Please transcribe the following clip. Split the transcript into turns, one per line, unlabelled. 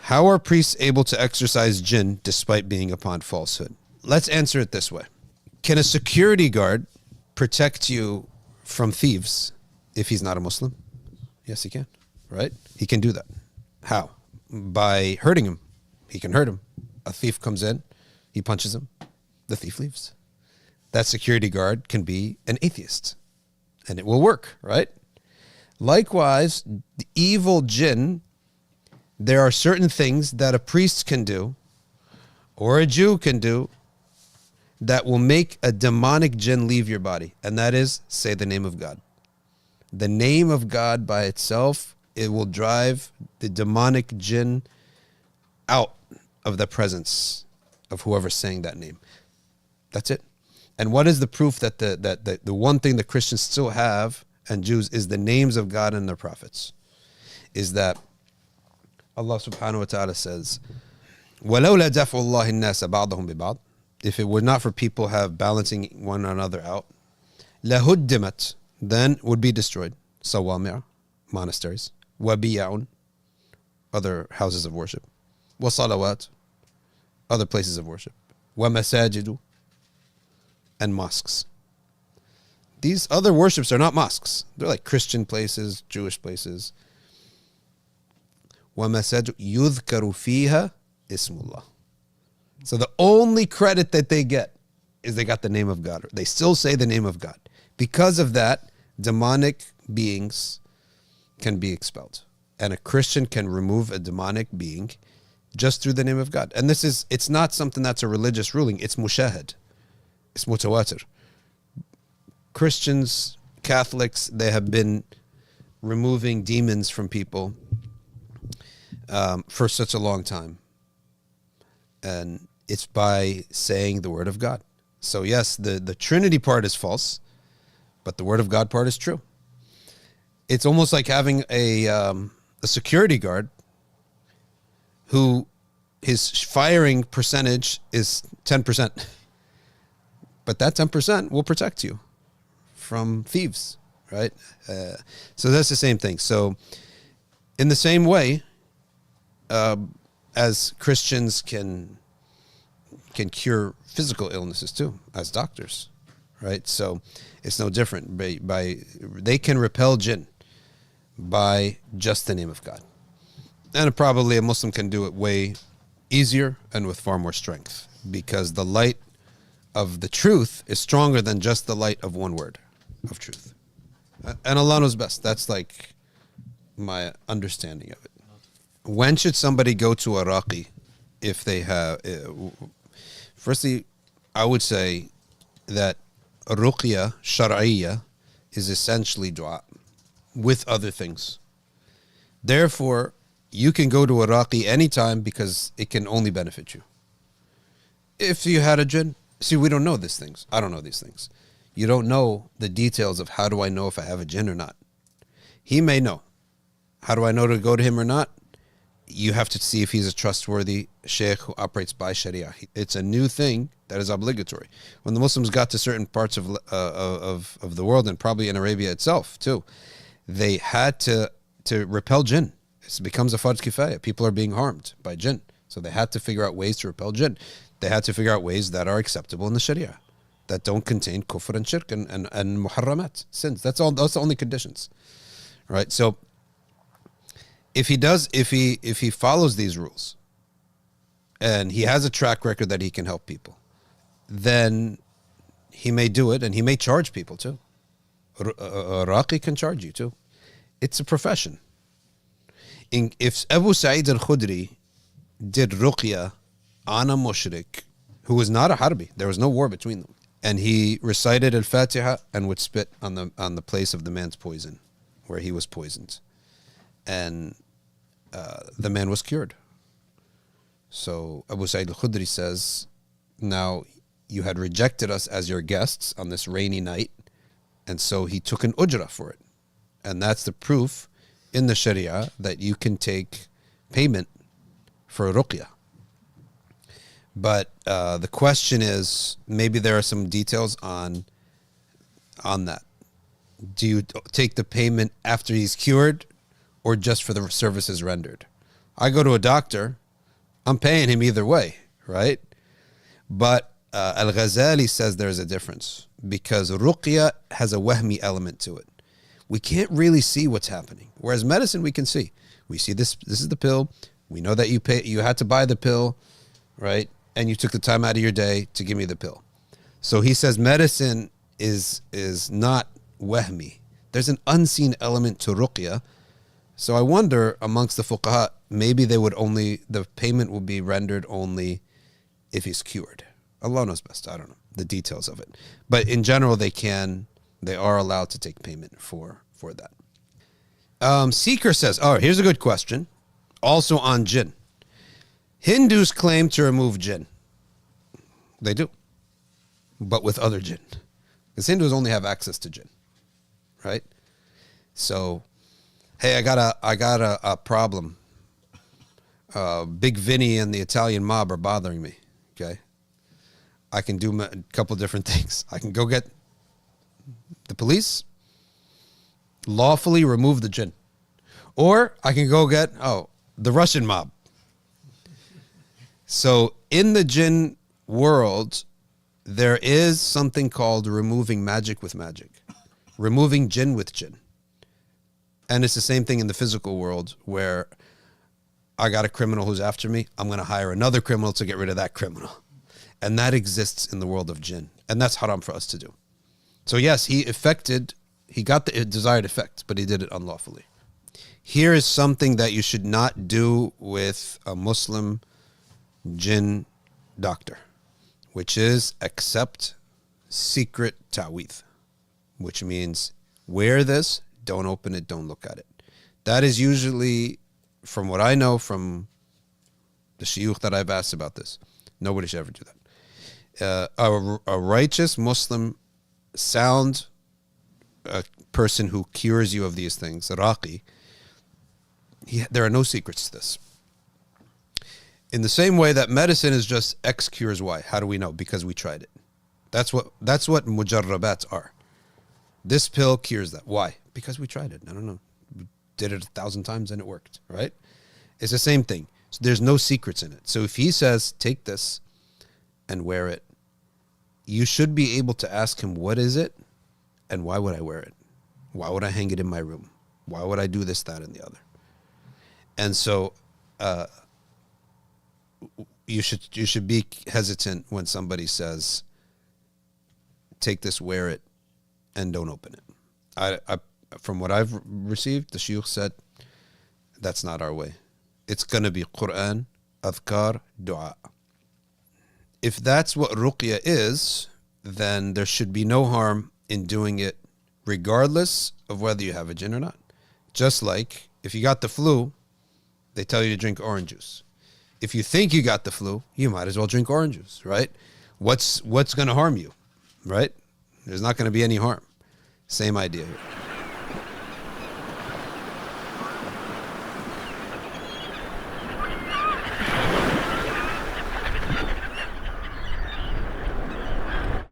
How are priests able to exorcise jinn despite being upon falsehood? Let's answer it this way. Can a security guard protect you from thieves if he's not a Muslim? Yes, he can, right? He can do that. How? By hurting him. He can hurt him. A thief comes in, he punches him, the thief leaves. That security guard can be an atheist, and it will work, right? Likewise, the evil jinn, there are certain things that a priest can do or a Jew can do that will make a demonic jinn leave your body, and that is say the name of God. The name of God by itself, it will drive the demonic jinn out of the presence of whoever's saying that name. That's it. And what is the proof that the one thing that Christians still have and Jews is the names of God and their prophets? Is that Allah subhanahu wa ta'ala says, وَلَوْلَا دَفْعُ اللَّهِ النَّاسَ بَعْضَهُم بِبَعْضٍ. If it were not for people have balancing one another out, لَهُدِّمَتْ, then would be destroyed. Sawami'a, monasteries. وَبِيَعٌ, other houses of worship. وَصَلَوَاتٌ, other places of worship. وَمَسَاجِدُ, and mosques. These other worships are not mosques. They're like Christian places, Jewish places. وَمَسَاجِدُ يُذْكَرُ فِيهَا اسْمُ اللَّهِ. So the only credit that they get is they got the name of God. They still say the name of God. Because of that, demonic beings can be expelled. And a Christian can remove a demonic being just through the name of God. And it's not something that's a religious ruling. It's mushahad. It's mutawatir. Christians, Catholics, they have been removing demons from people for such a long time. And it's by saying the word of God. So yes, the Trinity part is false, but the word of God part is true. It's almost like having a security guard who his firing percentage is 10%. But that 10% will protect you from thieves, right? So that's the same thing. So in the same way, as Christians can cure physical illnesses too, as doctors, right? So it's no different. They can repel jinn by just the name of God. And probably a Muslim can do it way easier and with far more strength, because the light of the truth is stronger than just the light of one word of truth. And Allah knows best. That's like my understanding of it. When should somebody go to a raqi if they have... Firstly, I would say that ruqya shar'iyya is essentially dua with other things. Therefore, you can go to a raqi anytime because it can only benefit you. If you had a jinn, see, we don't know these things. I don't know these things. You don't know the details of how do I know if I have a jinn or not. He may know. How do I know to go to him or not? You have to see if he's a trustworthy sheikh who operates by Sharia. It's a new thing that is obligatory. When the Muslims got to certain parts of the world, and probably in Arabia itself too, they had to repel jinn. It becomes a fard kifaya. People are being harmed by jinn. So they had to figure out ways to repel jinn. They had to figure out ways that are acceptable in the Sharia, that don't contain kufr and shirk and muharramat, sins. That's the only conditions, right? So if he follows these rules and he has a track record that he can help people, then he may do it, and he may charge people too. A raqi can charge you too. It's a profession. If Abu Sa'id al-Khudri did ruqya on a mushrik who was not a harbi, there was no war between them, and he recited al-Fatiha and would spit on the place of the man's poison, where he was poisoned, and the man was cured. So Abu Sa'id al-Khudri says, now you had rejected us as your guests on this rainy night, and so he took an ujra for it. And that's the proof in the Sharia that you can take payment for ruqya. But the question is, maybe there are some details on that. Do you take the payment after he's cured, or just for the services rendered? I go to a doctor I'm paying him either way, right? But Al-Ghazali says there's a difference because ruqya has a wahmi element to it. We can't really see what's happening. Whereas medicine, we can see. We see this is the pill. We know that you had to buy the pill, right? And you took the time out of your day to give me the pill. So he says medicine is not wahmi. There's an unseen element to ruqya. So I wonder amongst the fuqaha, maybe the payment will be rendered only if he's cured. Allah knows best. I don't know the details of it. But in general, they are allowed to take payment for that. Seeker says, here's a good question. Also on jinn. Hindus claim to remove jinn. They do. But with other jinn. Because Hindus only have access to jinn. Right? So, hey, I got a problem. Big Vinny and the Italian mob are bothering me. Okay? I can do a couple different things. I can go get the police, lawfully remove the jinn. Or I can go get, the Russian mob. So in the jinn world, there is something called removing magic with magic. Removing jinn with jinn. And it's the same thing in the physical world where I got a criminal who's after me. I'm going to hire another criminal to get rid of that criminal. And that exists in the world of jinn. And that's haram for us to do. So yes, he got the desired effect, but he did it unlawfully. Here is something that you should not do with a Muslim jinn doctor, which is accept secret ta'weeth, which means wear this, don't open it, don't look at it. That is usually, from what I know from the shuyukh that I've asked about this, nobody should ever do that. A righteous Muslim, sound person who cures you of these things, raqi, there are no secrets to this. In the same way that medicine is just X cures Y. How do we know? Because we tried it. That's what mujarrabat are. This pill cures that. Why? Because we tried it. I don't know. We did it 1,000 times and it worked, right? It's the same thing. So there's no secrets in it. So if he says, take this and wear it, you should be able to ask him, what is it? And why would I wear it? Why would I hang it in my room? Why would I do this, that, and the other? And so you should be hesitant when somebody says, take this, wear it, and don't open it. I from what I've received, the shuyukh said, that's not our way. It's going to be Quran, adhkar, dua. If that's what ruqya is, then there should be no harm in doing it regardless of whether you have a jinn or not. Just like if you got the flu, they tell you to drink orange juice. If you think you got the flu, you might as well drink orange juice, right? What's going to harm you, right? There's not going to be any harm. Same idea here.